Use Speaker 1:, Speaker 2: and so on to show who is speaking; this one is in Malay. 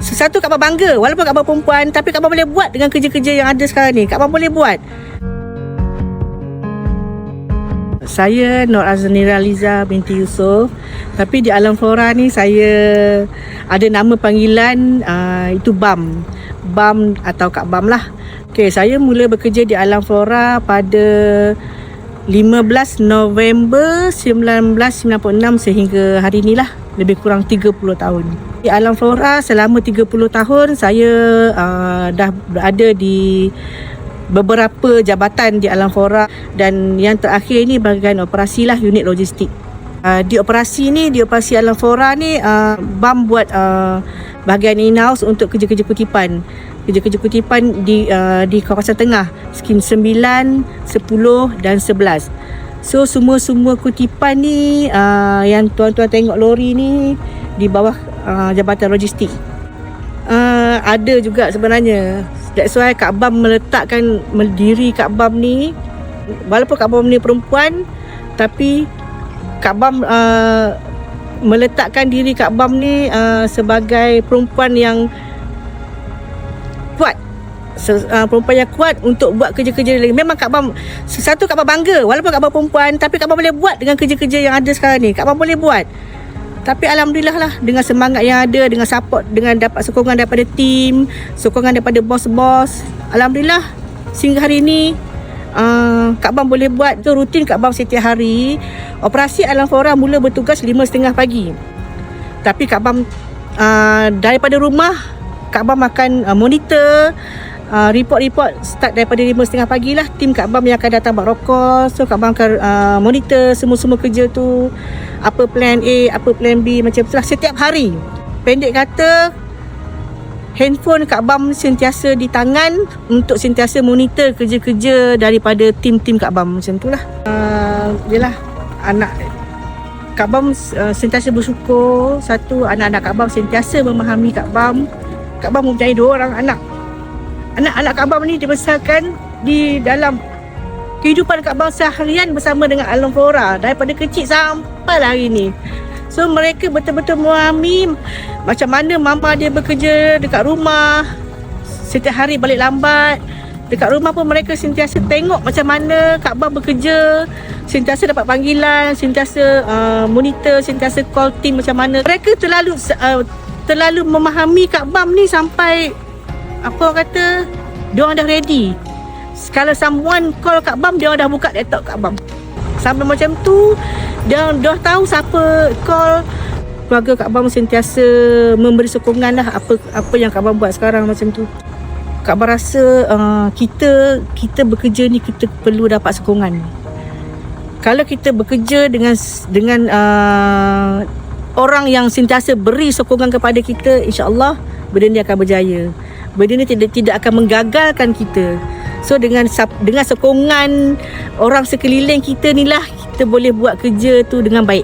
Speaker 1: Satu Kak Bam bangga, walaupun Kak Bam perempuan, tapi Kak Bam boleh buat dengan kerja-kerja yang ada sekarang ni. Kak Bam boleh buat. Saya Nur Aznira Liza binti Yusof. Tapi di Alam Flora ni saya ada nama panggilan itu Bam. Bam atau Kak Bam lah. Okey, saya mula bekerja di Alam Flora pada 15 November 1996 sehingga hari inilah, lebih kurang 30 tahun. Di Alam Flora selama 30 tahun saya dah berada di beberapa jabatan di Alam Flora, dan yang terakhir ni bahagian operasi lah, unit logistik. Di operasi Alam Flora ni Bam buat bahagian in-house untuk kerja-kerja kutipan. Kerja-kerja kutipan di kawasan tengah, skim 9, 10 dan 11. So semua kutipan ni yang tuan-tuan tengok lori ni di bawah jabatan logistik. Ada juga sebenarnya. That's why Kak Bam meletakkan diri Kak Bam ni, walaupun Kak Bam ni perempuan, tapi Kak Bam meletakkan diri Kak Bam ni sebagai perempuan yang kuat. Perempuan yang kuat untuk buat kerja-kerja lagi. Memang Kak Bam, satu Kak Bam bangga, walaupun Kak Bam perempuan, tapi Kak Bam boleh buat dengan kerja-kerja yang ada sekarang ni. Kak Bam boleh buat. Tapi alhamdulillah lah, dengan semangat yang ada, dengan support, dengan dapat sokongan daripada tim, sokongan daripada bos-bos, alhamdulillah sehingga hari ni Kak Bam boleh buat. Itu rutin Kak Bam setiap hari. Operasi Alam Flora mula bertugas 5.30 pagi. Tapi Kak Bam daripada rumah, Kak Bam akan monitor report-report start daripada 5.30 pagi lah. Tim Kak Bam yang akan datang buat rokok. So Kak Bam akan monitor semua kerja tu, apa plan A, apa plan B, macam itulah setiap hari. Pendek kata, handphone Kak Bam sentiasa di tangan untuk sentiasa monitor kerja-kerja daripada tim-tim Kak Bam, macam itulah. Yelah, anak Kak Bam sentiasa bersyukur. Satu, anak-anak Kak Bam sentiasa memahami Kak Bam. Kak Bam mempunyai 2 orang anak. Anak-anak Kak Bam ni dibesarkan di dalam kehidupan Kak Bam seharian bersama dengan Alam Flora daripada kecil sampai hari ni. So mereka betul-betul memahami macam mana mama dia bekerja dekat rumah, setiap hari balik lambat. Dekat rumah pun mereka sentiasa tengok macam mana Kak Bam bekerja, sentiasa dapat panggilan, sentiasa monitor, sentiasa call team macam mana. Mereka terlalu memahami Kak Bam ni sampai apa orang kata, diorang dah ready. Kalau someone call Kak Bam, diorang dah buka laptop Kak Bam. Sampai macam tu, dia dah tahu siapa call. Keluarga Kak Bam sentiasa memberi sokongan lah apa yang Kak Bam buat sekarang macam tu. Kak Bam rasa kita bekerja ni kita perlu dapat sokongan. Kalau kita bekerja dengan orang yang sentiasa beri sokongan kepada kita, insya-Allah benda ni akan berjaya. Benda ni tidak akan menggagalkan kita. So dengan sokongan orang sekeliling kita ni lah, kita boleh buat kerja tu dengan baik.